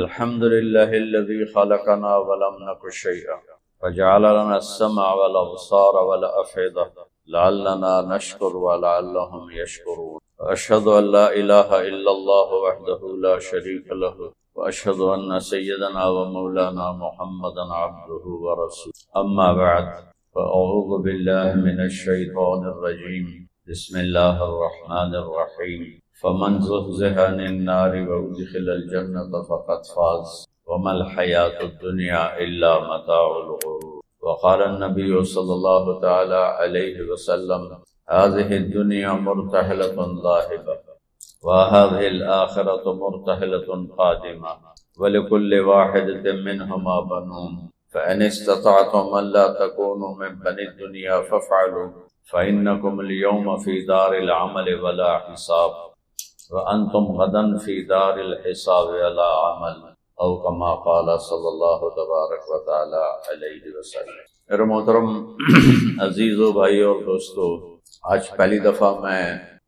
الحمد لله الذي خلقنا ولم نك شيئا وجعل لنا السمع والأبصار والأفئدة لعلنا نشكر ولعلهم يشكرون. وأشهد أن لا إله إلا الله وحده لا شريك له وأشهد أن سيدنا ومولانا محمدا عبده ورسوله. أما بعد فأعوذ بالله من الشيطان الرجيم. بسم الله الرحمن الرحيم. فمن زحزح عن النار وأدخل الجنة فقد فاز وما الحياة الدنيا إلا متاع الغرور. وقال النبي صلى الله تعالى عليه وسلم: هذه الدنيا مرتحلة ذاهبة وهذه الآخرة مرتحلة قادمة ولكل واحدة منهما بنون فإن استطعتم أن لا تكونوا من بني الدنيا فافعلوا فإنكم اليوم في دار العمل ولا حساب وأنتم غدا في دار الحساب ولا عمل او كما قال صلی اللہ تبارک و تعالی علیہ وسلم. میرے محترم عزیزو بھائی اور دوستو، آج پہلی دفعہ میں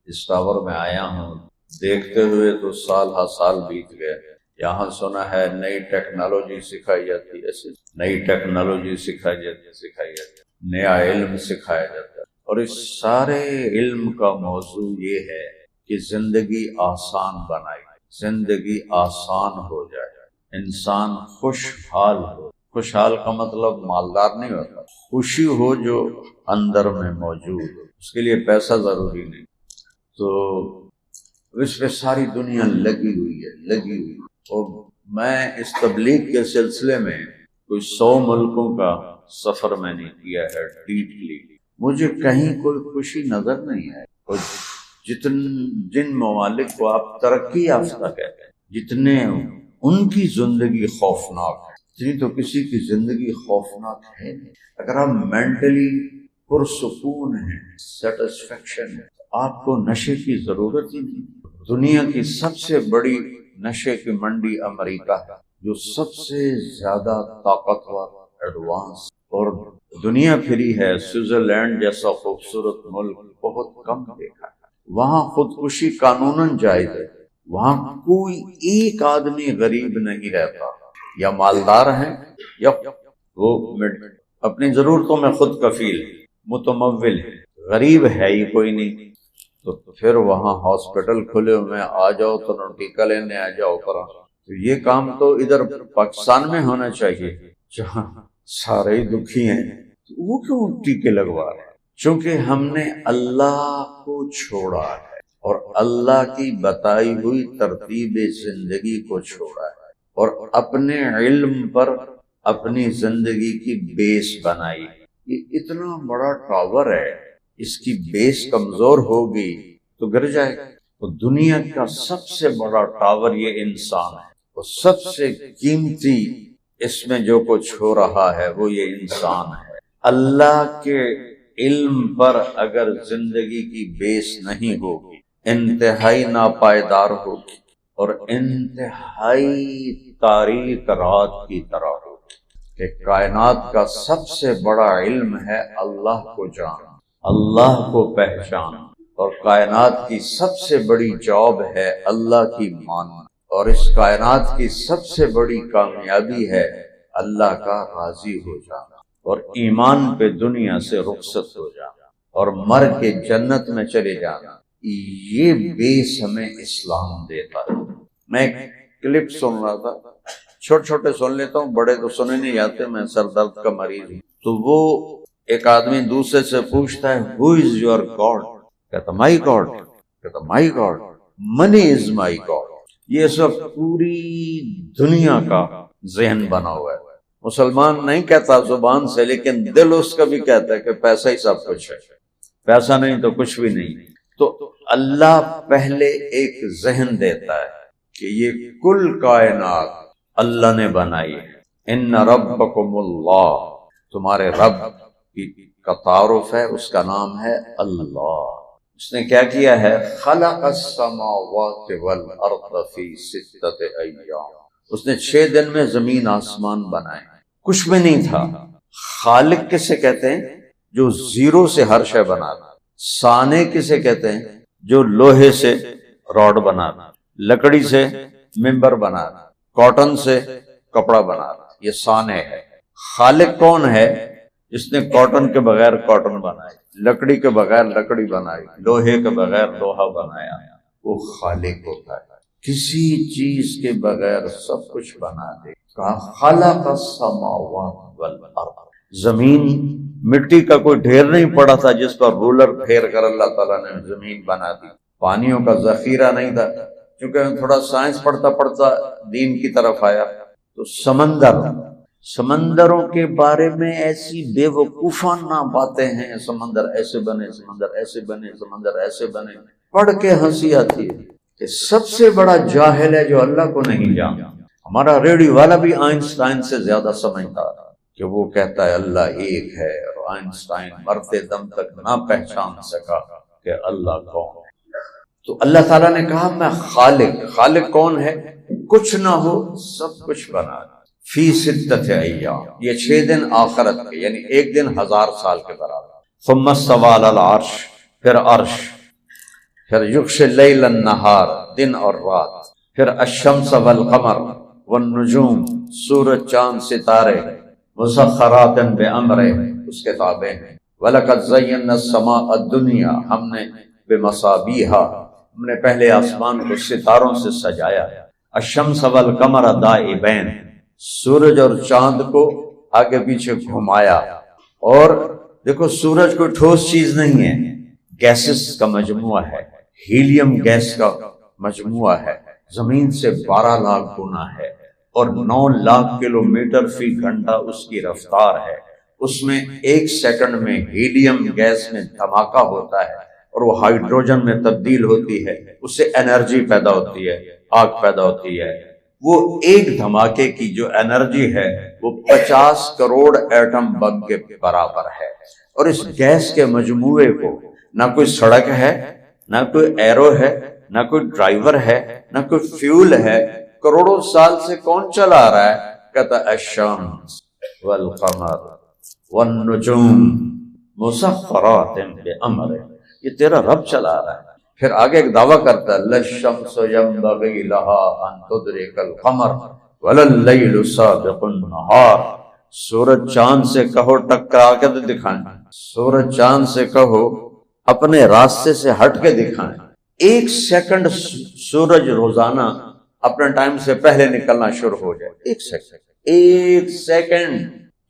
اس ٹاور میں آیا ہوں. دیکھتے ہوئے تو سال ہا سال بیت گئے. یہاں سنا ہے نئی ٹیکنالوجی سکھائی جاتی ہے، نئی ٹیکنالوجی سکھائی جاتی، نیا علم سکھایا جاتا ہے، اور اس سارے علم کا موضوع یہ ہے کہ زندگی آسان بنائی، زندگی آسان ہو جائے، انسان خوشحال ہو. خوشحال کا مطلب مالدار نہیں ہوتا، خوشی ہو جو اندر میں موجود ہو. اس کے لیے پیسہ ضروری نہیں. تو اس پہ ساری دنیا لگی ہوئی. اور میں اس تبلیغ کے سلسلے میں کوئی 100 ملکوں کا سفر میں نے کیا ہے ڈیپلی. مجھے کہیں کوئی خوشی نظر نہیں ہے. اور جن ممالک کو آپ ترقی یافتہ کہتے ہیں، جتنے ان کی زندگی خوفناک ہے، اتنی تو کسی کی زندگی خوفناک ہے نہیں. اگر آپ مینٹلی پرسکون ہیں، سیٹسفیکشن ہے، آپ کو نشے کی ضرورت ہی نہیں. دنیا کی سب سے بڑی نشے کی منڈی امریکہ ہے، جو سب سے زیادہ طاقتور، ایڈوانس اور دنیا پھری ہے. سوئٹزرلینڈ جیسا خوبصورت ملک بہت کم دیکھا ہے. وہاں خودکشی قانوناً جائز ہے. وہاں کوئی ایک آدمی غریب نہیں رہتا، یا مالدار ہیں یا وہ اپنی ضرورتوں میں خود کفیل، متمول ہے. غریب ہے ہی کوئی نہیں. تو پھر وہاں ہاسپٹل کھلے ہوئے ہیں، آ جاؤ تو ٹیکا لینے آ جاؤ کرا. تو یہ کام تو ادھر پاکستان میں ہونا چاہیے جہاں سارے ہی دکھی ہیں. وہ کیوں ٹیکے لگوا رہے ہیں؟ چونکہ ہم نے اللہ کو چھوڑا ہے اور اللہ کی بتائی ہوئی ترتیب زندگی کو چھوڑا ہے، اور اپنے علم پر اپنی زندگی کی بیس بنائی. یہ اتنا بڑا ٹاور ہے، اس کی بیس کمزور ہوگی تو گر جائے گا. تو دنیا کا سب سے بڑا ٹاور یہ انسان ہے، اور سب سے قیمتی اس میں جو کچھ ہو رہا ہے وہ یہ انسان ہے. اللہ کے علم پر اگر زندگی کی بیس نہیں ہوگی، انتہائی ناپائیدار ہوگی اور انتہائی تاریک رات کی طرح ہوگی. کہ کائنات کا سب سے بڑا علم ہے اللہ کو جانا، اللہ کو پہچانا، اور کائنات کی سب سے بڑی جاب ہے اللہ کی ماننا، اور اس کائنات کی سب سے بڑی کامیابی ہے اللہ کا راضی ہو جانا، اور ایمان پہ دنیا سے رخصت ہو جانا، اور مر کے جنت میں چلے جانا. یہ بیس ہمیں اسلام دیتا ہے. میں ایک کلپ سن رہا تھا، چھوٹے سن لیتا ہوں، بڑے تو سنے نہیں جاتے، میں سر درد کا مریض ہوں. تو وہ ایک آدمی دوسرے سے پوچھتا ہے ہو از یور گاڈ؟ کہتا مائی گاڈ. کہتا مائی گاڈ، منی از مائی گاڈ. یہ سب پوری دنیا کا ذہن بنا ہوا ہے. مسلمان نہیں کہتا زبان سے، لیکن دل اس کا بھی کہتا ہے کہ پیسہ ہی سب کچھ ہے، پیسہ نہیں تو کچھ بھی نہیں. تو اللہ پہلے ایک ذہن دیتا ہے کہ یہ کل کائنات اللہ نے بنائی ہے. ان ربکم اللہ، تمہارے رب کا تعارف ہے، اس کا نام ہے اللہ. اس نے کیا کیا ہے؟ خلق السماوات والارض فی 6 ایام. اس نے 6 دن میں زمین آسمان بنائے. کچھ بھی نہیں تھا. خالق کسے کہتے ہیں؟ جو زیرو سے ہر شے بناتا. صانع کسے کہتے ہیں؟ جو لوہے سے راڈ بناتا، لکڑی سے ممبر بناتا، کاٹن سے کپڑا بنانا، یہ صانع ہے۔ خالق کون ہے؟ جس نے کاٹن کے بغیر کاٹن بنائی، لکڑی کے بغیر لکڑی بنائی، لوہے کے بغیر لوہا بنایا، وہ خالق ہوتا ہے۔ کسی چیز کے بغیر سب کچھ بنا دے۔ کہا خلق السماوات والارض، زمین مٹی کا کوئی ڈھیر نہیں پڑا تھا جس پر رولر پھیر کر اللہ تعالیٰ نے زمین بنا دی۔ پانیوں کا ذخیرہ نہیں تھا، کیونکہ میں تھوڑا سائنس پڑھتا پڑھتا دین کی طرف آیا تو سمندروں کے بارے میں ایسی بے وقوفانہ باتیں ہیں، سمندر ایسے بنے، سمندر ایسے بنے، سمندر ایسے بنے، پڑھ کے ہنسی آتی ہے کہ سب سے بڑا جاہل ہے جو اللہ کو نہیں جانتا۔ ہمارا ریڈیو والا بھی آئنسٹائن سے زیادہ سمجھتا کہ وہ کہتا ہے اللہ ایک ہے، اور آئنسٹائن مرتے دم تک نہ پہچان سکا کہ اللہ کون ہے۔ تو اللہ تعالیٰ نے کہا میں خالق کون ہے؟ کچھ نہ ہو سب کچھ بنا فی ستۃ ایام، یہ 6 دن آخرت کے، یعنی ایک دن 1000 سال کے برابر۔ ثم استوى علی العرش، پھر عرش، پھر یغشی اللیل النہار، دن اور رات، پھر الشمس والقمر والنجوم، سورج چاند ستارے، مسخرات بامرہ، اس کے تابع ہیں۔ وَلَقَدْ زَيَّنَّا السَّمَاءَ الدُّنْيَا، ہم نے بِمَصَابِيحَا، ہم نے پہلے آسمان کو ستاروں سے سجایا۔ الشمس والقمر دائبین، سورج اور چاند کو آگے پیچھے گھمایا۔ اور دیکھو سورج کوئی ٹھوس چیز نہیں ہے، گیسز کا مجموعہ ہے، ہیلیم گیس کا مجموعہ ہے، زمین سے 12 لاکھ گنا ہے، اور 9 لاکھ کلومیٹر فی گھنٹہ اس کی رفتار ہے۔ اس میں 1 سیکنڈ میں ہیلیم گیس میں دھماکہ ہوتا ہے اور وہ ہائیڈروجن میں تبدیل ہوتی ہے، اس سے انرجی پیدا ہوتی ہے، آگ پیدا ہوتی ہے۔ وہ ایک دھماکے کی جو انرجی ہے وہ 50 کروڑ ایٹم بم کے برابر ہے۔ اور اس گیس کے مجموعے کو نہ کوئی سڑک ہے، نہ کوئی ایرو ہے، نہ کوئی ڈرائیور ہے، نہ کوئی فیول ہے، کروڑوں سال سے کون چلا رہا ہے؟ کہتا الشمس والقمر والنجوم مسخرات بامرہ، یہ تیرا رب چلا رہا ہے۔ پھر آگے ایک دعویٰ کرتا ہے للشمس ينبغي لها ان تدرك القمر ولا الليل سابق النهار، سورج چاند سے کہو ٹکرا کے دکھائیں، سورج چاند سے کہو اپنے راستے سے ہٹ کے دکھائیں۔ 1 سیکنڈ سورج روزانہ اپنے ٹائم سے پہلے نکلنا شروع ہو جائے، 1 سیکنڈ،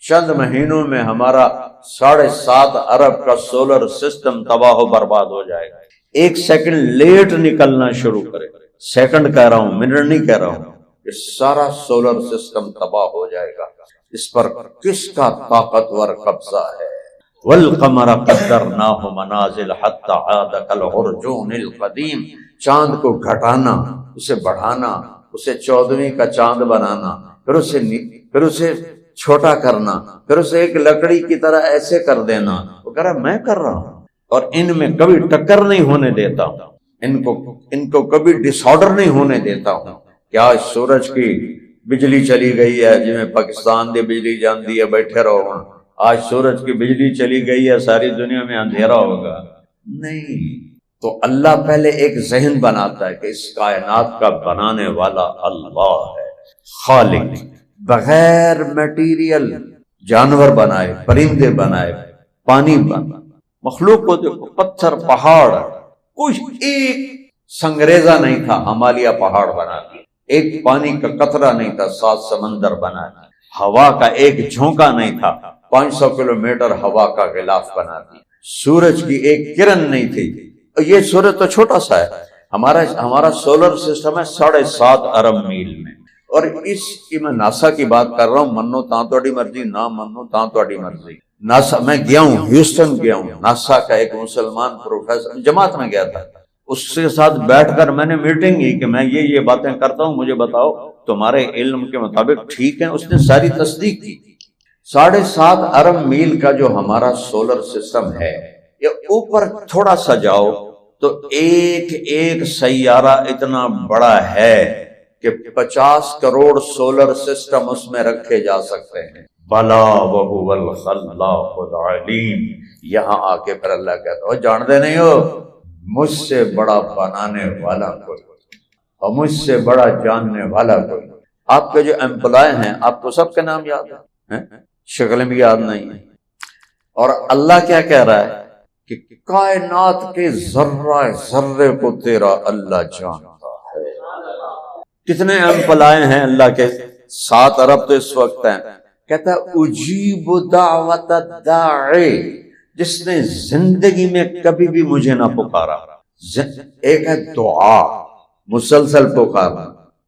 چند مہینوں میں ہمارا 7.5 ارب کا سولر سسٹم تباہ و برباد ہو جائے گا۔ 1 سیکنڈ لیٹ نکلنا شروع کرے، سیکنڈ کہہ رہا ہوں، منٹ نہیں کہہ رہا ہوں، یہ سارا سولر سسٹم تباہ ہو جائے گا۔ اس پر کس کا طاقتور قبضہ ہے؟ والقمر قدرناہ منازل حتی عاد کالعرجون القدیم، چاند کو گھٹانا، اسے بڑھانا، اسے 14ویں کا چاند بنانا، پھر اسے چھوٹا کرنا، پھر اسے ایک لکڑی کی طرح ایسے کر دینا۔ وہ کہہ رہا میں کر رہا ہوں، اور ان میں کبھی ٹکر نہیں ہونے دیتا ہوں، ان کو کبھی ڈس آرڈر نہیں ہونے دیتا ہوں۔ کیا سورج کی بجلی چلی گئی ہے جی میں پاکستان دی بجلی جاندی ہے بیٹھے رہو، آج سورج کی بجلی چلی گئی ہے ساری دنیا میں اندھیرا ہوگا؟ نہیں۔ تو اللہ پہلے ایک ذہن بناتا ہے کہ اس کائنات کا بنانے والا اللہ ہے، خالق، بغیر میٹیریل جانور بنائے، پرندے بنائے، پانی بنائے، مخلوق کو دیکھو، پتھر، پہاڑ، کچھ ایک سنگریزہ نہیں تھا، ہمالیہ پہاڑ بنا دیا، ایک پانی کا قطرہ نہیں تھا، 7 سمندر بنا دیا، ہوا کا ایک جھونکا نہیں تھا، 500 کلومیٹر ہوا کا غلاف بنا دیا، سورج کی ایک کرن نہیں تھی، یہ سورج تو چھوٹا سا ہے، ہمارا سولر سسٹم ہے 7.5 ارب میل میں، اور اس کی میں ناسا کی بات کر رہا ہوں، منو تاں توڑی مرضی، نہ منو تاں توڑی مرضی۔ ناسا میں گیا ہوں، ہیوسٹن گیا ہوں، ناسا کا ایک مسلمان پروفیسر جماعت میں گیا تھا، اس کے ساتھ بیٹھ کر میں نے میٹنگ کی کہ میں یہ باتیں کرتا ہوں، مجھے بتاؤ تمہارے علم کے مطابق ٹھیک ہیں؟ اس نے ساری تصدیق کی۔ 7.5 ارب میل کا جو ہمارا سولر سسٹم ہے، یہ اوپر تھوڑا سا جاؤ تو ایک سیارہ اتنا بڑا ہے کہ 50 کروڑ سولر سسٹم اس میں رکھے جا سکتے ہیں۔ بلا وہو الخلاق العلیم، یہاں آ کے پھر اللہ کہتا ہو جانتے نہیں ہو مجھ سے بڑا بنانے والا کوئی اور مجھ سے بڑا جاننے والا کوئی۔ آپ کے جو امپلائے ہیں آپ کو سب کے نام یاد ہیں، شکلیں بھی یاد نہیں ہیں۔ اور اللہ کیا کہہ رہا ہے کہ کائنات کے ذرہ ذرے کو تیرا اللہ جانتا ہے۔ کتنے امپلائے ہیں اللہ کے؟ 7 ارب تو اس وقت ہیں۔ کہتا ہے اجیب دعوت الداعی، جس نے زندگی میں کبھی بھی مجھے نہ پکارا۔ ایک ہے دعا مسلسل پکارنا،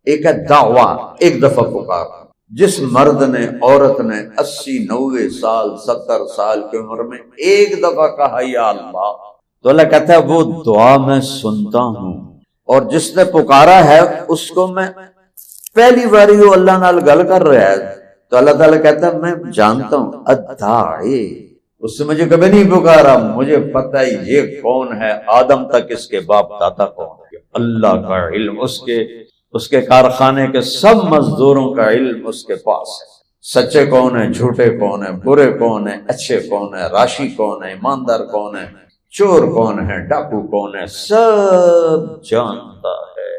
ایک ہے دعویٰ ایک دفعہ پکارنا۔ جس مرد نے عورت نے 80 90 سال 70 سال کی عمر میں ایک دفعہ کہا یا اللہ، تو اللہ کہتا ہے وہ دعا میں سنتا ہوں، اور جس نے پکارا ہے اس کو میں پہلی باری وہ اللہ نال گل کر رہا ہے تو اللہ تعالیٰ کہتا ہے میں جانتا ہوں الداعی، اس سے مجھے کبھی نہیں پکارا، مجھے پتہ ہے یہ کون ہے، آدم تک اس کے باپ دادا کون ہے۔ اللہ کا علم، اس کے کارخانے کے سب مزدوروں کا علم اس کے پاس ہے۔ سچے کون ہیں، جھوٹے کون ہیں، برے کون ہیں، اچھے کون ہیں، راشی کون ہے، ایماندار کون ہے، چور کون ہے، ڈاکو کون ہے، سب جانتا ہے۔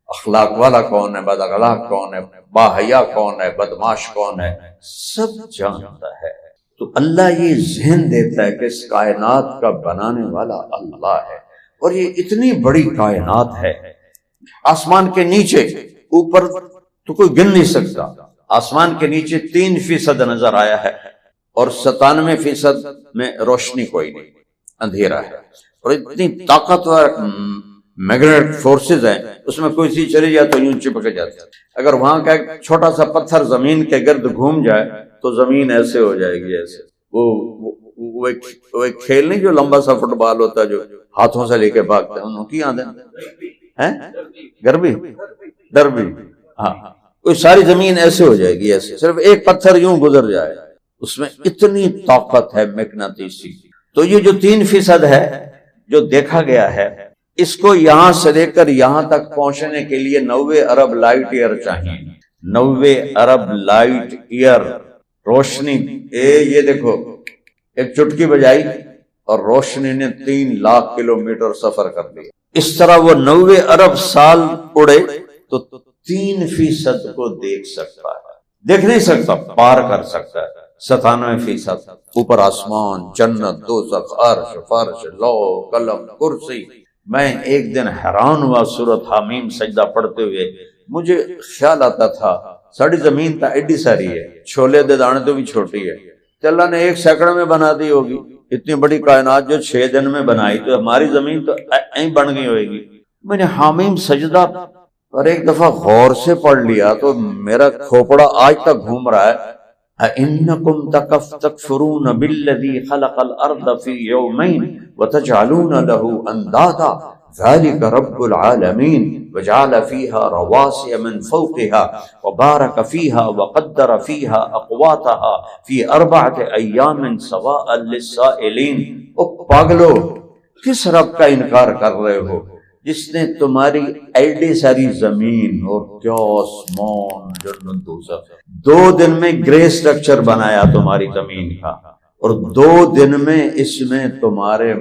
اخلاق والا کون ہے، بد اخلاق کون ہے، باحیا کون ہے، بدماش کون ہے، سب جانتا ہے۔ تو اللہ یہ ذہن دیتا ہے کہ اس کائنات کا بنانے والا اللہ ہے، اور یہ اتنی بڑی کائنات ہے۔ آسمان کے نیچے، اوپر تو کوئی گن نہیں سکتا، آسمان کے نیچے 3% نظر آیا ہے، اور 97% میں روشنی کوئی نہیں، اندھیرا ہے، اور اتنی طاقتور میگنیٹک فورسز ہیں، اس میں کوئی چیز چلی جائے تو یوں چپک جاتی ہے۔ اگر وہاں کا ایک چھوٹا سا پتھر زمین کے گرد گھوم جائے تو زمین ایسے ہو جائے گی، ایسے۔ وہ ایک کھیل نہیں جو لمبا سا فٹ بال ہوتا ہے جو ہاتھوں سے لے کے بھاگتے ہیں، انہوں کی آدھے ہیں گربی دربی، ہاں، کوئی ساری زمین ایسے ہو جائے گی، ایسے صرف ایک پتھر یوں گزر جائے، اس میں اتنی طاقت ہے مقناطیسی۔ تو یہ جو 3% ہے جو دیکھا گیا ہے، اس کو یہاں سے لے کر یہاں تک پہنچنے کے لیے 90 ارب لائٹ ایئر چاہیے، 90 ارب لائٹ ایئر روشنی۔ یہ دیکھو ایک چٹکی بجائی اور روشنی نے 3 لاکھ کلومیٹر سفر کر لیا۔ اس طرح وہ 90 ارب سال اڑے تو 3% کو دیکھ سکتا ہے، دیکھ نہیں سکتا، پار کر سکتا ہے۔ 97% اوپر آسمان، جنت، دوزخ، عرش، فرش، لوح قلم کرسی۔ میں ایک دن حیران ہوا سورۃ حامیم سجدہ پڑھتے ہوئے، مجھے خیال آتا تھا ساری زمین تو ایڈی ساری ہے، چھولے دے دانے تو بھی چھوٹی ہے، تو اللہ نے 1 سیکنڈ میں بنا دی ہوگی۔ اتنی بڑی کائنات جو 6 دن میں بنائی، تو ہماری زمین تو ایਂ بن گئی ہوئے گی۔ میں نے حامیم سجدہ اور ایک دفعہ غور سے پڑھ لیا تو میرا کھوپڑا آج تک گھوم رہا ہے۔ أَإِنَّكُمْ تَكْفُرُونَ بِالَّذِي خَلَقَ الْأَرْضَ فِي يَوْمَيْنِ وَتَجْعَلُونَ لَهُ أَنْدَادًا ذَلِكَ رَبُّ الْعَالَمِينَ وَجَعَلَ فِيهَا رَوَاسِيَ مِنْ فَوْقِهَا وَبَارَكَ فِيهَا وَقَدَّرَ فِيهَا أَقْوَاتَهَا فِي 4 أَيَّامٍ سَوَاءً لِلسَّائِلِينَ۔ او پاگلو، کس رب کا انکار کر رہے ہو جس نے تمہاری ایڈی ساری زمین اور کیا آسمان، جنت، دوزخ 2 دن میں گرے سٹرکچر بنایا تمہاری زمین کا، اور 2 دن میں اس میں تمہارے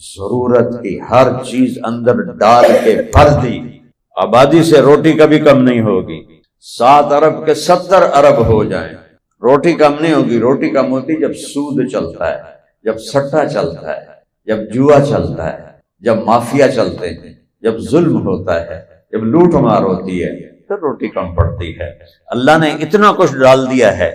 ضرورت کی ہر چیز اندر ڈال کے بھر دی۔ آبادی سے روٹی کبھی کم نہیں ہوگی، 7 ارب کے 70 ارب ہو جائیں، روٹی کم نہیں ہوگی۔ روٹی کم ہوتی جب سود چلتا ہے، جب سٹا چلتا ہے، جب جوا چلتا ہے، جب مافیا چلتے ہیں، جب ظلم ہوتا ہے، جب لوٹ مار ہوتی ہے، پھر روٹی کم پڑتی ہے۔ اللہ نے اتنا کچھ ڈال دیا ہے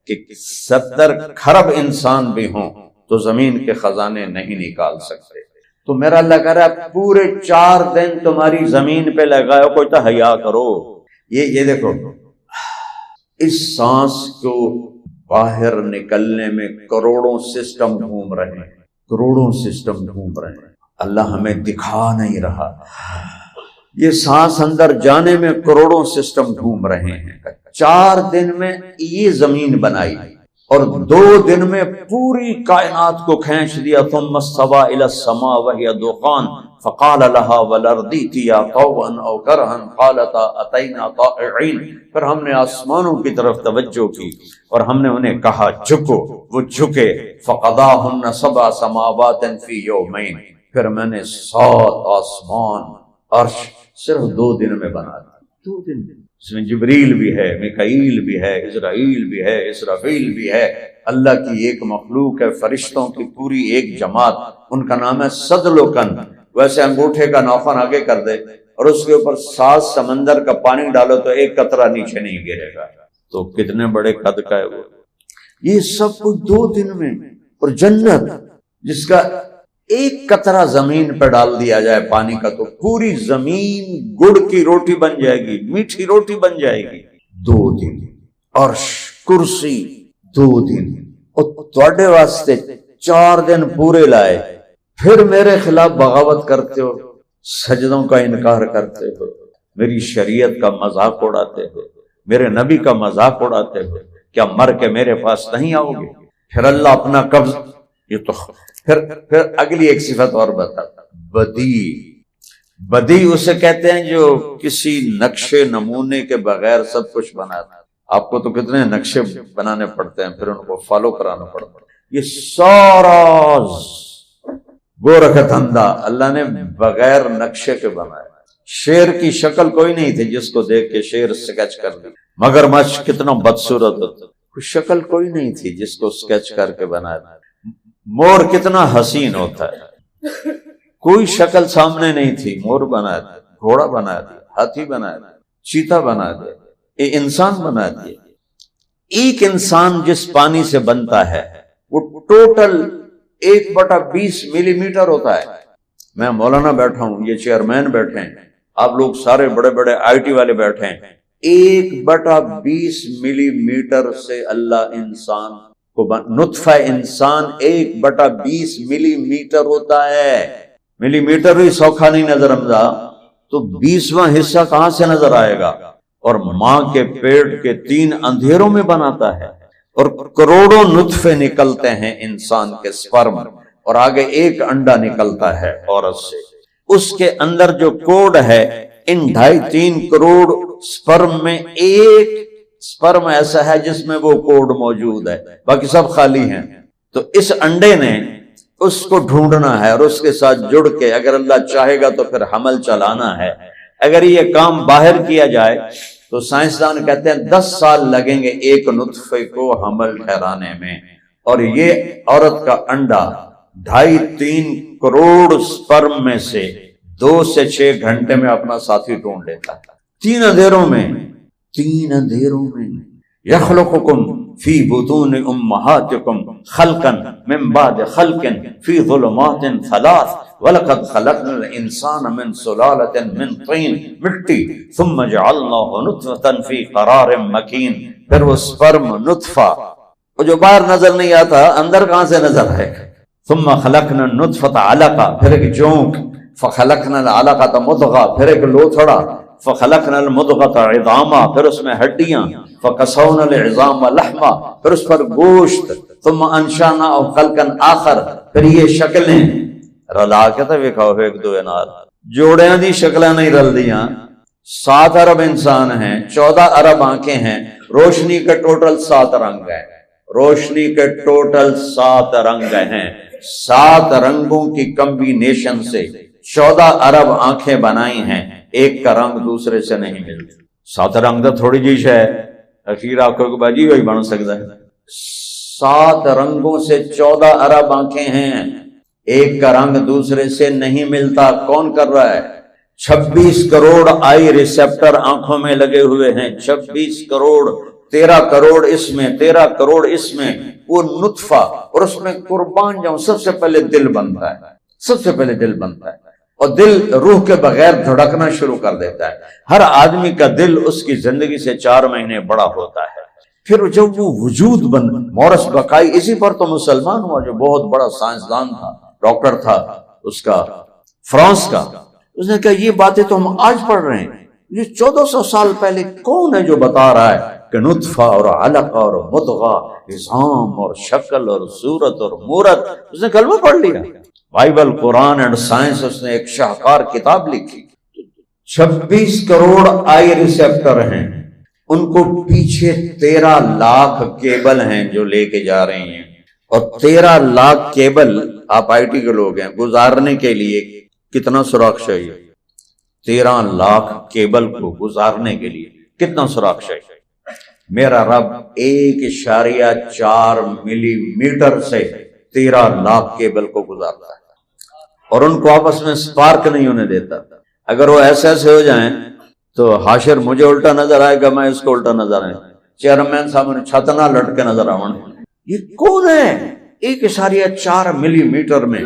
کہ 70 کھرب انسان بھی ہوں تو زمین کے خزانے نہیں نکال سکتے۔ تو میرا اللہ کہہ رہا ہے پورے 4 دن تمہاری زمین پہ لگاؤ، کوئی تو حیا کرو۔ یہ دیکھو، اس سانس کو باہر نکلنے میں کروڑوں سسٹم گھوم رہے ہیں، کروڑوں سسٹم گھوم رہے ہیں، اللہ ہمیں دکھا نہیں رہا۔ یہ سانس اندر جانے میں کروڑوں سسٹم گھوم رہے ہیں۔ 4 دن میں یہ زمین بنائی اور 2 دن میں پوری کائنات کو کھینچ دیا۔ ثم استوى الى السماء وهي دخان فقال لها والارض ائتيا طوعا او كرها قالتا اتينا طائعين۔ پھر ہم نے آسمانوں کی طرف توجہ کی اور ہم نے انہیں کہا جھکو، وہ جھکے۔ فقضاهن 7 سماوات في يومين، پھر میں نے 7 آسمان عرش صرف 2 دن میں بنا دیا۔ 2 دن، اس میں جبریل بھی ہے، میکائیل بھی ہے، اسرائیل بھی ہے، اسرافیل بھی ہے، اللہ کی ایک مخلوق ہے، فرشتوں کی پوری ایک جماعت، ان کا نام ہے صدلکن۔ ویسے انگوٹھے کا ناخن آگے کر دے اور اس کے اوپر 7 سمندر کا پانی ڈالو تو ایک قطرہ نیچے نہیں گرے گا، تو کتنے بڑے قد کا ہے وہ۔ یہ سب کچھ 2 دن میں، اور جنت جس کا ایک قطرہ زمین پہ ڈال دیا جائے پانی کا تو پوری زمین گڑ کی روٹی بن جائے گی، میٹھی روٹی بن جائے گی۔ 2 دن، عرش، کرسی 2 دن، اور تواڈے واسطے 4 دن پورے لائے، پھر میرے خلاف بغاوت کرتے ہو، سجدوں کا انکار کرتے ہو، میری شریعت کا مذاق اڑاتے ہو، میرے نبی کا مذاق اڑاتے ہو، کیا مر کے میرے پاس نہیں آؤ گے؟ پھر اللہ اپنا قبض، یہ تو پھر اگلی ایک صفت اور بتاتا، بدی اسے کہتے ہیں جو کسی نقشے نمونے کے بغیر سب کچھ بناتا ہے۔ آپ کو تو کتنے نقشے بنانے پڑتے ہیں، پھر ان کو فالو کرانا پڑتا ہے۔ یہ سارا گورکھ دھندا اللہ نے بغیر نقشے کے بنایا۔ شیر کی شکل کوئی نہیں تھی جس کو دیکھ کے شیر سکیچ کر لی، مگرمچھ کتنا بدصورت ہوتا، شکل کوئی نہیں تھی جس کو سکیچ کر کے بنایا۔ مور کتنا حسین ہوتا ہے، کوئی شکل سامنے نہیں تھی، مور بنا دیا، گھوڑا بنا دیا، ہاتھی بنا دیا، چیتا بنا دیا، ایک انسان بنا دیا۔ ایک انسان جس پانی سے بنتا ہے وہ ٹوٹل 1/20 ملی میٹر ہوتا ہے۔ میں مولانا بیٹھا ہوں، یہ چیئرمین بیٹھے ہیں، آپ لوگ سارے بڑے بڑے IT والے بیٹھے ہیں، 1/20 ملی میٹر سے اللہ انسان کو نطفہ انسان 1/20 ملی میٹر ہوتا ہے۔ ملی میٹر بھی سوکھا نہیں نظر آمدہ، تو 20واں حصہ کہاں سے نظر آئے گا؟ اور ماں کے پیٹ کے 3 اندھیروں میں بناتا ہے، اور کروڑوں نطفے نکلتے ہیں انسان کے سپرم، اور آگے ایک انڈا نکلتا ہے عورت سے، اس کے اندر جو کوڈ ہے، ان 2.5-3 کروڑ سپرم میں ایک سپرم ایسا ہے جس میں وہ کوڈ موجود ہے، باقی سب خالی ہیں۔ تو اس انڈے نے اس کو ڈھونڈنا ہے اور اس کے ساتھ جڑ کے اگر اللہ چاہے گا تو پھر حمل چلانا ہے۔ اگر یہ کام باہر کیا جائے تو سائنسدان کہتے ہیں 10 سال لگیں گے ایک نطفے کو حمل ٹھہرانے میں، اور یہ عورت کا انڈا 2.5-3 کروڑ سپرم میں سے 2 سے 6 گھنٹے میں اپنا ساتھی ڈھونڈ لیتا ہے۔ 3 اندھیروں میں یخلقکم فی بطون امہاتکم خلقا من بعد خلق فی ظلمات 3 وَلَقَدْ خَلَقْنَا الْإِنسَانَ مِنْ سُلَالَةٍ مِنْ طِينٍ مٹی ثُمَّ جَعَلْنَاهُ نُطْفَةً فِي قَرَارٍ مَكِينٍ۔ پھر وہ سپرم نطفہ، وہ جو باہر نظر نہیں آتا اندر کہاں سے نظر آئے گا؟ ثُمَّ خَلَقْنَا النُّطْفَةَ عَلَقَةً، پھر ایک جونک، فَخَلَقْنَا الْعَلَقَةَ مُضْغَةً، پھر ایک لوتھڑا، فَخَلَقْنَا الْمُضْغَةَ عِظَامًا، پھر اس میں ہڈیاں، فَكَسَوْنَا الْعِظَامَ لَحْمًا، پھر اس پر گوشت، ثُمَّ أَنشَأْنَاهُ خَلْقًا آخَرَ، پھر یہ شکلیں رلا کے تو وکھاؤ ایک دو نال جوڑیاں دی شکلیں نہیں رل دیاں۔ 7 ارب انسان ہیں، 14 ارب آنکھیں ہیں، روشنی کے ٹوٹل 7 رنگ ہیں، روشنی کے ٹوٹل 7 رنگ ہیں، 7 رنگوں کی کمبینیشن سے 14 ارب آنکھیں بنائی ہیں، ایک کا رنگ دوسرے سے نہیں ملتا۔ 7 رنگ تو تھوڑی جیش ہے، اخیر آنکھوں کو باجی وہی بن سکتا ہے۔ 7 رنگوں سے 14 ارب آنکھیں ہیں، ایک کا رنگ دوسرے سے نہیں ملتا۔ کون کر رہا ہے؟ 26 کروڑ آئی ریسیپٹر آنکھوں میں لگے ہوئے ہیں، 26 کروڑ، 13 کروڑ اس میں، 13 کروڑ اس میں، وہ نطفہ، اور اس میں قربان جاؤں سب سے پہلے دل بنتا ہے، سب سے پہلے دل بنتا ہے، اور دل روح کے بغیر دھڑکنا شروع کر دیتا ہے۔ ہر آدمی کا دل اس کی زندگی سے 4 مہینے بڑا ہوتا ہے۔ پھر جب وہ وجود مورس بقائی، اسی پر تو مسلمان ہوا، جو بہت بڑا سائنسدان تھا، ڈاکٹر تھا، اس کا فرانس کا، اس نے کہا یہ باتیں تو ہم آج پڑھ رہے ہیں، یہ 1400 سال پہلے کون ہے جو بتا رہا ہے کہ نطفہ اور علقہ اور مضغہ، عظام اور شکل اور صورت اور مورت؟ اس نے کلمہ پڑھ لیا، بائبل، قرآن اینڈ سائنس، اس نے ایک شاہکار کتاب لکھی۔ 26 کروڑ آئی ریسیپٹر ہیں، ان کو پیچھے 13 لاکھ کیبل ہیں جو لے کے جا رہے ہیں، اور 13 لاکھ کیبل، آپ IT کے لوگ ہیں، گزارنے کے لیے کتنا سوراخ چاہیے؟ 13 لاکھ کیبل کو گزارنے کے لیے کتنا سوراخ شاہی؟ میرا رب 1.4 ملی میٹر سے 13 لاکھ کیبل کو گزارتا ہے اور ان کو آپس میں سپارک نہیں ہونے دیتا. اگر وہ ایسے ایسے ہو جائیں تو حاشر مجھے الٹا نظر آئے گا، میں اس کو الٹا نظر آئے، چیئرمین صاحب نے چھت نہ لٹ کے نظر آؤں. یہ کون ہے 1.4 ملی میٹر میں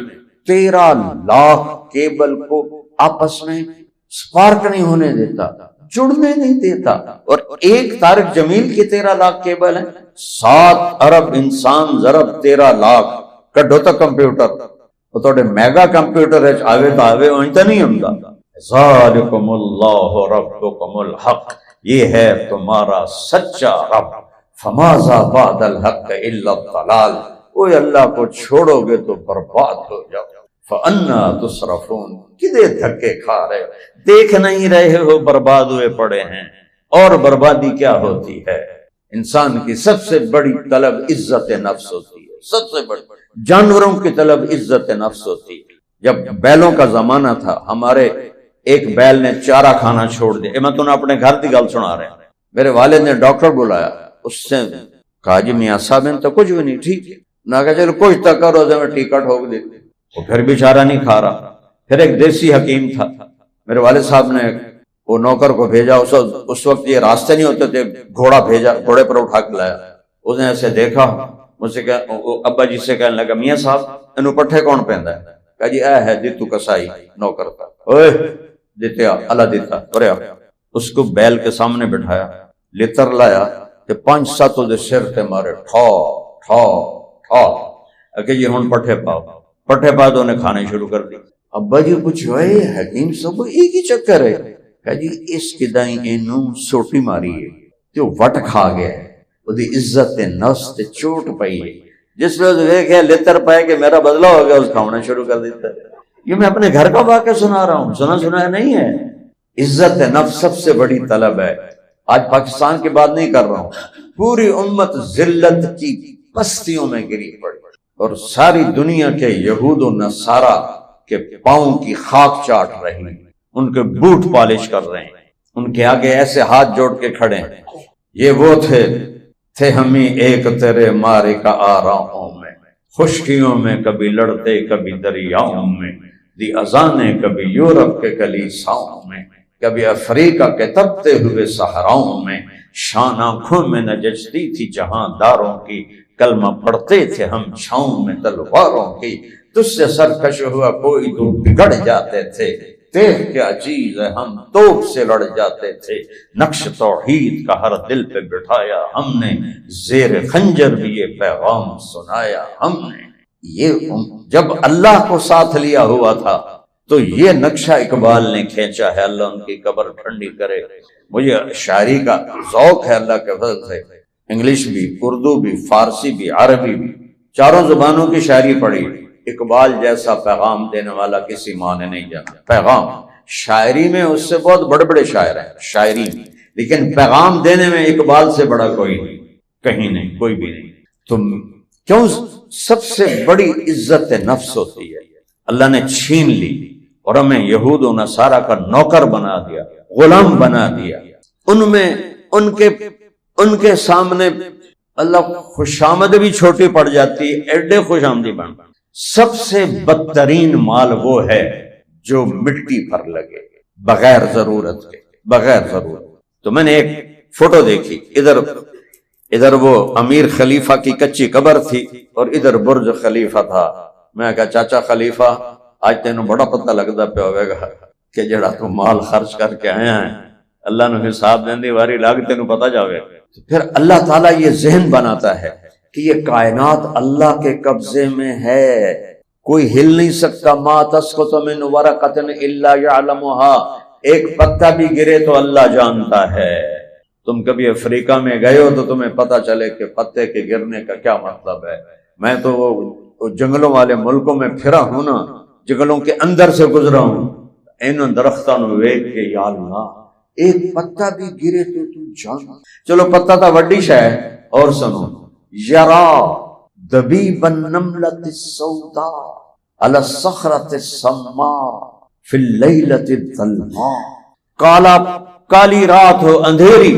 13 لاکھ کیبل کو آپس میں سپارک نہیں ہونے دیتا، جڑنے نہیں دیتا. اور ایک طارق جمیل کی 13 لاکھ کیبل ہیں. 7 ارب انسان ضرب 13 لاکھ کڈو تا کمپیوٹر وہ توڑے میگا کمپیوٹر ہے آوے تو آوے وہنتا نہیں ہمدا. ذالکم اللہ ربکم الحق، یہ ہے تمہارا سچا رب. فماذا بعد الحق الا الضلال، اوہ اللہ کو چھوڑو گے تو برباد ہو جاؤ. فانا تصرفون، کدے دھکے کھا رہے ہو، دیکھ نہیں رہے ہو برباد ہوئے پڑے ہیں. اور بربادی کیا ہوتی ہے؟ انسان کی سب سے بڑی طلب عزت نفس ہوتی ہے، سب سے بڑی. جانوروں کی طلب عزت نفس ہوتی ہے. جب بیلوں کا زمانہ تھا، ہمارے ایک بیل نے چارہ کھانا چھوڑ دیا. میں تمہیں اپنے گھر کی گل سنا رہا ہوں. میرے والد نے ڈاکٹر بلایا، اس سے کہا جی میاں صاحب تو کچھ بھی نہیں ٹھیک ہے. نہ کہا چلو کچھ تک کرو میں ٹکٹ ہو گئی. وہ پھر بھی چارہ نہیں کھا رہا. پھر ایک دیسی حکیم تھا، میرے والد صاحب نے وہ نوکر کو بھیجا. اس وقت یہ راستے نہیں ہوتے تھے، گھوڑا بھیجا، گھوڑے پر اٹھا کے لایا. اس نے ایسے دیکھا، مجھ سے ابا جی سے کہنے لگا میاں صاحب انہوں پٹھے کون پہندا ہے؟ کہا جی اے ہے دیتو کسائی نوکر تھا. اوئے دیتے اللہ دیتا تریا. اس کو بیل کے سامنے بٹھایا، لتر لایا تے 5-7 دے سر تے مارے ٹھا ٹھا ٹھا. کہ جی ہن پٹھے پاؤ. پٹھے پا تو انہیں کھانے شروع کر دی. ابا جی پوچھو اے حکیم صاحب ایک ہی چکر ہے؟ کہا جی اس کدائیں اینوں سوٹی ماری ہے تے وٹ کھا گیا ہے، وہ عزت نفس تے چوٹ پئی ہے. جس روز دیکھا لتر پائے کہ میرا بدلہ ہو گیا، اس کھانا شروع کر دیتا ہے. یہ میں اپنے گھر کا واقعہ سنا رہا ہوں، سنا نہیں ہے. عزت نفس سب سے بڑی طلب ہے. آج پاکستان کی بات نہیں کر رہا ہوں، پوری امت ذلت کی پستیوں میں گری پڑی اور ساری دنیا کے یہود و نصارہ کے پاؤں کی خاک چاٹ رہی، ان کے بوٹ پالش کر رہے ہیں، ان کے آگے ایسے ہاتھ جوڑ کے کھڑے ہیں. یہ وہ تھے ہمیں ایک تیرے مارے کا آراؤں میں، خشکیوں میں کبھی لڑتے کبھی دریاؤں میں، دی اذانیں کبھی یورپ کے کلیساؤں میں، کبھی افریقہ کے تپتے ہوئے صحراؤں میں. شان آنکھوں میں نجچتی تھی جہاں داروں کی، کلمہ پڑھتے تھے ہم چھاؤں میں تلواروں کی. تجھ سے سرکش ہوا کوئی تو بگڑ جاتے تھے، دیکھ کیا چیز ہے ہم توپ سے لڑ جاتے تھے. نقش توحید کا ہر دل پہ بٹھایا ہم نے، زیر خنجر بھی یہ پیغام سنایا ہم نے. یہ جب اللہ کو ساتھ لیا ہوا تھا تو یہ نقشہ اقبال نے کھینچا ہے. اللہ ان کی قبر ٹھنڈی کرے. مجھے شاعری کا ذوق ہے اللہ کے فضل سے، انگلش بھی، اردو بھی، فارسی بھی، عربی بھی، چاروں زبانوں کی شاعری پڑھی. اقبال جیسا پیغام دینے والا کسی ماں نے نہیں جانا. پیغام شاعری میں اس سے بہت بڑے بڑے شاعر ہیں شاعری میں، لیکن پیغام دینے میں اقبال سے بڑا کوئی نہیں، کہیں نہیں، کوئی بھی نہیں. تم کیوں سب سے بڑی عزت نفس ہوتی ہے. اللہ نے چھین لی اور ہمیں یہود و نصارہ کا نوکر بنا دیا، غلام بنا دیا. ان کے سامنے اللہ خوشامد بھی چھوٹی پڑ جاتی ہے، ایڈے خوش آمدی بن. سب سے بدترین مال وہ ہے جو مٹی پر لگے بغیر ضرورت کے، بغیر ضرورت. تو میں نے ایک فوٹو دیکھی، ادھر وہ امیر خلیفہ کی کچی قبر تھی اور ادھر برج خلیفہ تھا. میں کہا چاچا خلیفہ آج تینوں بڑا پتہ لگتا پہ ہوئے گا کہ جڑا تو مال خرچ کر کے آیا ہے اللہ نے حساب دیندی واری لاگ تینوں پتہ جاوے. پھر اللہ تعالیٰ یہ ذہن بناتا ہے کہ یہ کائنات اللہ کے قبضے میں ہے، کوئی ہل نہیں سکتا. ما تسقط من ورقۃ الا یعلمها، ایک پتا بھی گرے تو اللہ جانتا ہے. تم کبھی افریقہ میں گئے ہو تو تمہیں پتہ چلے کہ پتے کے گرنے کا کیا مطلب ہے. میں تو وہ جنگلوں والے ملکوں میں پھرا ہوں نا، جنگلوں کے اندر سے گزرا ہوں، ان درختوں نو ویکھ کے یا اللہ ایک پتا بھی گرے تو جان. چلو پتا تا وڈی شے ہے، اور سنو، یرا دبیب النملۃ السوداء علی الصخرۃ السماء فی اللیلۃ الظلماء. کالا کالی رات ہو، اندھیری،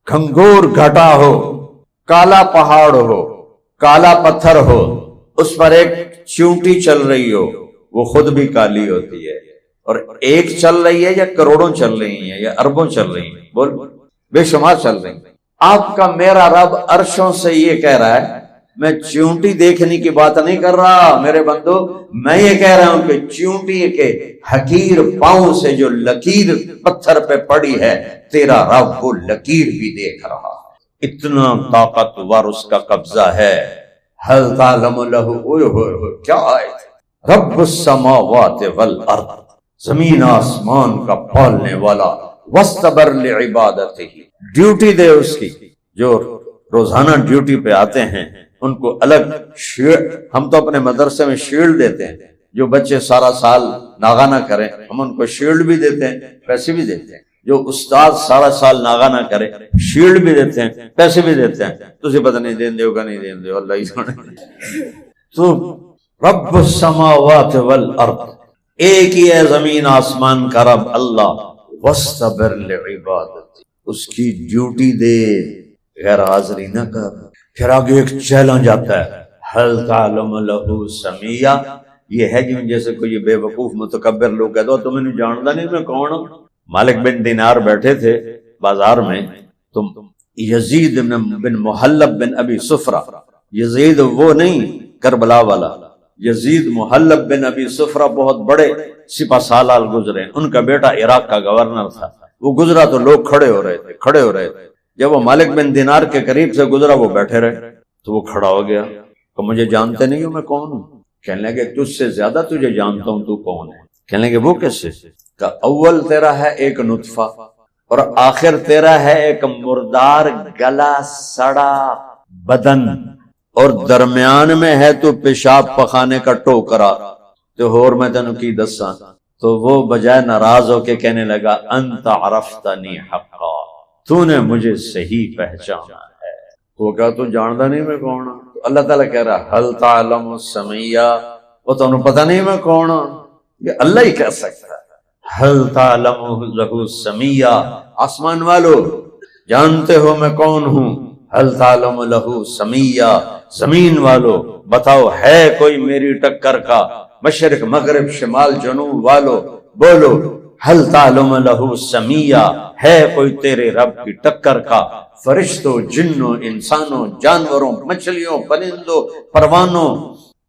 گھنگور گھٹا ہو، کالا پہاڑ ہو، کالا پتھر ہو، اس پر ایک چیونٹی چل رہی ہو، وہ خود بھی کالی ہوتی ہے، اور ایک چل رہی ہے یا کروڑوں چل رہی ہیں یا اربوں چل رہی ہیں، بول بے شمار چل رہی ہیں۔ آپ کا میرا رب عرشوں سے یہ کہہ رہا ہے، میں چیونٹی دیکھنے کی بات نہیں کر رہا میرے بندو، میں یہ کہہ رہا ہوں کہ چیونٹی کے حقیر پاؤں سے جو لکیر پتھر پہ پڑی ہے، تیرا رب وہ لکیر بھی دیکھ رہا ہے، اتنا طاقتور اس کا قبضہ ہے۔ حل تعلم لہ، اوئے ہوئے ہوئے کیا آیت، رب السماوات والارض، زمین آسمان کا پالنے والا، واستبر لعبادتہ، ڈیوٹی دے اس کی، جو روزانہ ڈیوٹی پہ آتے ہیں ان کو الگ ہم تو اپنے مدرسے میں شیلڈ دیتے ہیں، جو بچے سارا سال ناغہ نہ کریں ہم ان کو شیلڈ بھی دیتے ہیں، پیسے بھی دیتے ہیں، جو استاد سارا سال ناغہ نہ کرے شیلڈ بھی دیتے ہیں، پیسے بھی دیتے ہیں، تجھے پتہ نہیں دین دے ہوگا نہیں دین دے، اللہ ہی جانے۔ تو رب السماوات والارض، ایک ہی ہے زمین آسمان کا رب اللہ، واستبر لعبادت، اس کی ڈیوٹی دے، غیر حاضری نہ کر۔ پھر آگے ایک چیلنج آتا ہے، حل تعلم لہ سمیہ، یہ ہے جیسے کوئی بے وقوف متکبر لوگ کہتے ہو تم انہیں جانتا نہیں میں کون ہوں۔ مالک بن دینار بیٹھے تھے بازار میں، تم یزید بن محلب بن ابی صفرہ، یزید وہ نہیں کربلا والا، یزید محلب بن ابی صفرہ بہت بڑے سپہ سالار گزرے، ان کا بیٹا عراق کا گورنر تھا، وہ گزرا تو لوگ کھڑے ہو رہے تھے، جب وہ مالک بن دینار کے قریب سے گزرا وہ بیٹھے رہے، تو وہ کھڑا ہو گیا کہ مجھے جانتے نہیں ہو میں کون ہوں؟ کہنے لگے تجھ سے زیادہ تجھے جانتا ہوں، تو کون ہے؟ کہنے لگے وہ کیسے؟ کہ اول تیرا ہے ایک نطفہ، اور آخر تیرا ہے ایک مردار گلا سڑا بدن، اور درمیان میں ہے تو پیشاب پخانے کا ٹوکرا، تو اور میں تینوں کی دساں؟ تو وہ بجائے ناراض ہو کے کہنے لگا انت عرفتنی حقا، تو نے مجھے صحیح پہچانا ہے۔ تو کہا تو جانتا نہیں میں کون ہوں؟ تو اللہ تعالیٰ کہہ رہا حل تعلم سمیہ، وہ تو انہوں پتہ نہیں میں کون ہوں، یہ اللہ ہی کہہ سکتا ہے۔ حل تعلم لہ سمیہ، آسمان والو جانتے ہو میں کون ہوں؟ حل تعلم لہ سمیہ، زمین والو بتاؤ ہے کوئی میری ٹکر کا؟ مشرق مغرب شمال جنوب والو بولو، حل تعلم لہ سمیہ، ہے کوئی تیرے رب کی ٹکر کا؟ فرشتوں، جنوں، انسانوں، جانوروں، مچھلیوں، پرندوں، پروانوں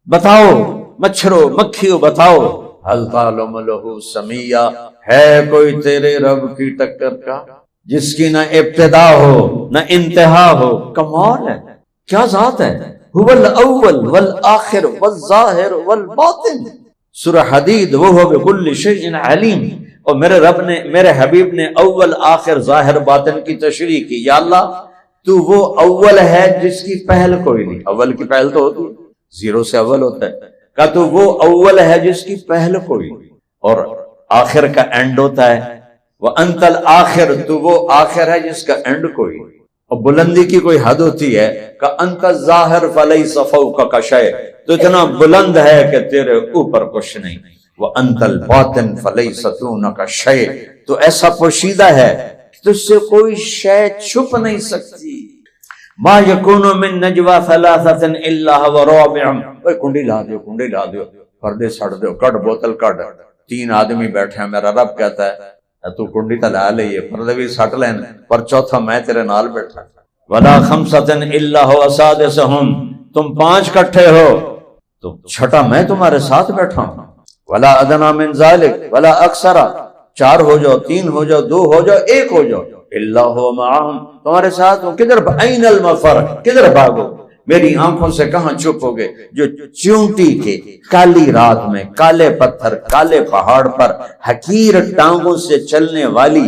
بتاؤ، مچھروں، مکھیوں بتاؤ، حل تعلم لہ سمیہ، ہے کوئی تیرے رب کی ٹکر کا جس کی نہ ابتدا ہو نہ انتہا ہو؟ کمال ہے، کیا ذات ہے، هو الاول والآخر والظاہر والباطن، سورہ حدید، وہ ہو بکل شیء علیم۔ اور میرے رب نے، میرے حبیب نے اول آخر ظاہر باطن کی تشریح کی۔ یا اللہ تو وہ اول ہے جس کی پہل کوئی نہیں، اول کی پہل تو ہوتی ہے، زیرو سے اول ہوتا ہے، کہ تو وہ اول ہے جس کی پہل کوئی نہیں، اور آخر کا اینڈ ہوتا ہے، وَأَنْتَ الْآخِرُ، تو وہ آخر ہے جس کا اینڈ کوئی نہیں۔ اور بلندی کی کوئی حد ہوتی ہے کہ انت الظاہر فلیس فوقک شیء، تو اتنا بلند ہے کہ تیرے اوپر کچھ نہیں، وَأَنْتَ الْبَاطِنُ فَلَيْسَ دُونَكَ شَيْءٌ، تو ایسا پوشیدہ ہے کہ تجھ سے کوئی شے چھپ نہیں سکتی۔ مَا يَكُونُ مِن نَجْوَى ثَلَاثَةٍ إِلَّا هُوَ رَابِعُهُمْ، اوے کنڈی لا دیو، کنڈی لا دیو، پردے سڑ دیو، کٹ بوتل کٹ، تین آدمی بیٹھے ہیں، میرا رب کہتا ہے تو کنڈی تا لا لئیے، پردے بھی سٹ لین، پر چوتھا میں تیرے نال بیٹھا۔ وَلَا خَمْسَةٍ إِلَّا هُوَ سَادِسُهُمْ، تم پانچ کٹھے ہو تو چھٹا میں تمہارے ساتھ بیٹھا ہوں۔ ولا ادنا من ذلك ولا اکثر، چار ہو جاؤ، تین ہو جاؤ، دو ہو جاؤ، ایک ہو جاؤ، الا هو معهم، تمہارے ساتھ ہوں۔ کدھر این المفر، کدھر بھاگو، میری آنکھوں سے کہاں چھپ ہوگے؟ جو چیونٹی کے کالی رات میں کالے پتھر کالے پہاڑ پر حقیر ٹانگوں سے چلنے والی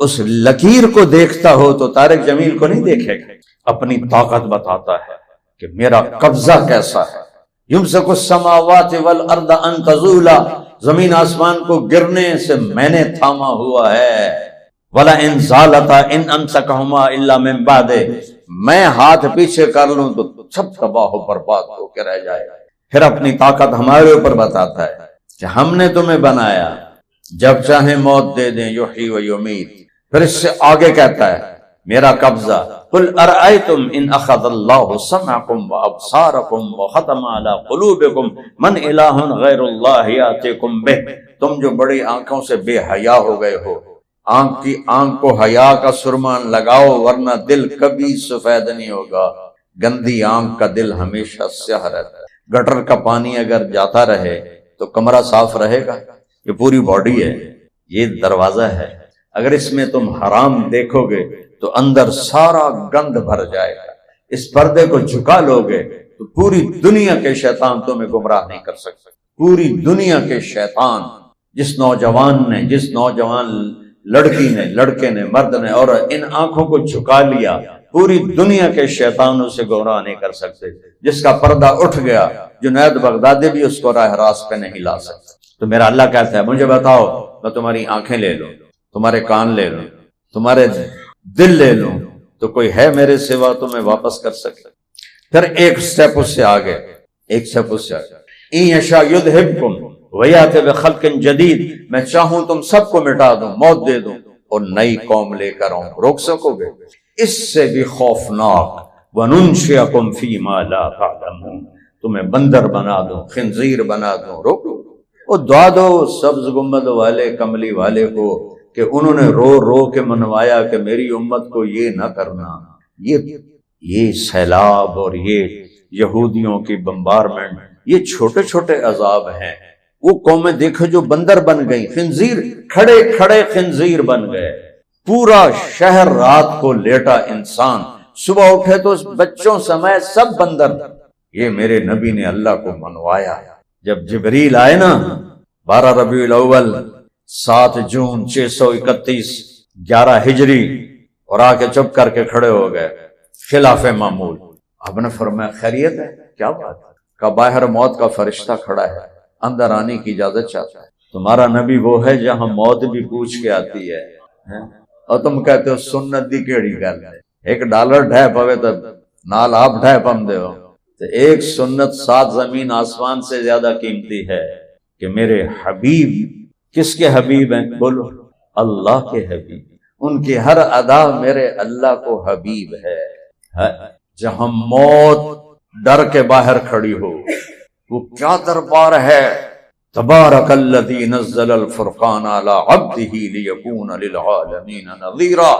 اس لکیر کو دیکھتا ہو تو طارق جمیل کو نہیں دیکھے گا۔ اپنی طاقت بتاتا ہے کہ میرا قبضہ کیسا ہے۔ یمسک السماوات والارض ان تزولا، زمین آسمان کو گرنے سے میں نے تھاما ہوا ہے۔ ولا ان زالتا ان امسکہما الا من بعد، میں ہاتھ پیچھے کر لوں تو سب تباہ و برباد ہو کے رہ جائے۔ پھر اپنی طاقت ہمارے اوپر بتاتا ہے کہ ہم نے تمہیں بنایا، جب چاہیں موت دے دیں، یحیی و یمیت۔ پھر اس سے آگے کہتا ہے میرا قبضہ، قل ارأیتم ان اخذ اللہ سمعکم وابصارکم وختم علی قلوبکم من الہ غیر اللہ یاتیکم بہ۔ تم جو بڑی آنکھوں سے بے حیا ہو گئے ہو، آنکھ کی آنکھ کو حیا کا سرمان لگاؤ ورنہ دل کبھی سفید نہیں ہوگا۔ گندی آنکھ کا دل ہمیشہ سیاہ رہتا ہے۔ گٹر کا پانی اگر جاتا رہے تو کمرہ صاف رہے گا؟ یہ پوری باڈی ہے، یہ دروازہ ہے، اگر اس میں تم حرام دیکھو گے تو اندر سارا گند بھر جائے گا۔ اس پردے کو جھکا لو گے تو پوری دنیا کے شیطان تمہیں گمراہ نہیں کر سکتے۔ پوری دنیا کے شیطان، جس نوجوان لڑکی نے، لڑکے نے، مرد نے، اور ان آنکھوں کو جھکا لیا، پوری دنیا کے شیطان اسے گمراہ نہیں کر سکتے۔ جس کا پردہ اٹھ گیا، جنید بغدادی بھی اس کو راہ راست پہ نہیں لا سکتے۔ تو میرا اللہ کہتا ہے مجھے بتاؤ، میں تمہاری آنکھیں لے لوں، تمہارے کان لے لوں، تمہارے دل لے لوں، تو کوئی ہے میرے سوا تمہیں واپس کر سکے؟ پھر ایک سٹیپ اس سے آگے، ان یشاء یذہبکم ویأتی بخلق جدید، میں چاہوں تم سب کو مٹا دوں، موت دے دوں اور نئی قوم لے کر آؤں، روک سکو گے؟ اس سے بھی خوفناک، وَنُنشِئَكُمْ فِي مَا لَا تَعْلَمُونَ، تمہیں بندر بنا دوں، خنزیر بنا دوں، روک لو۔ وہ دعا دو سبز گنبد والے، کملی والے کو، کہ انہوں نے رو رو کے منوایا کہ میری امت کو یہ نہ کرنا۔ یہ سیلاب اور یہ یہودیوں کی بمبارمنٹ، یہ چھوٹے چھوٹے عذاب ہیں۔ وہ قومیں دیکھو جو بندر بن گئی، خنزیر، کھڑے کھڑے خنزیر بن گئے، پورا شہر رات کو لیٹا انسان، صبح اٹھے تو بچوں سمیت سب بندر۔ یہ میرے نبی نے اللہ کو منوایا۔ جب جبریل آئے نا 12 ربیع الاول 7 جون 631 11 ہجری، اور آ کے چپ کر کے کھڑے ہو گئے خلاف معمول۔ آپ نے فرمایا خیریت ہے؟ کیا بات ہے؟ کہ باہر موت کا فرشتہ کھڑا ہے، اندر آنے کی اجازت چاہتا ہے۔ تمہارا نبی وہ ہے جہاں موت بھی پوچھ کے آتی ہے، اور تم کہتے ہو سنت دی کیڑی گل ہے، $1 ڈھے پوے تو نال آپ ڈھے پم دے ہو۔ تو ایک سنت 7 زمین آسمان سے زیادہ قیمتی ہے کہ میرے حبیب، کس کے حبیب ہیں؟ بولو، اللہ کے حبیب، ان کی ہر ادا میرے اللہ کو حبیب ہے۔ جہاں موت ڈر کے باہر کھڑی ہو، وہ کیا دربار ہے! تبارک الذی نزل الفرقان علی عبدہ لیکون للعالمین نذیرا۔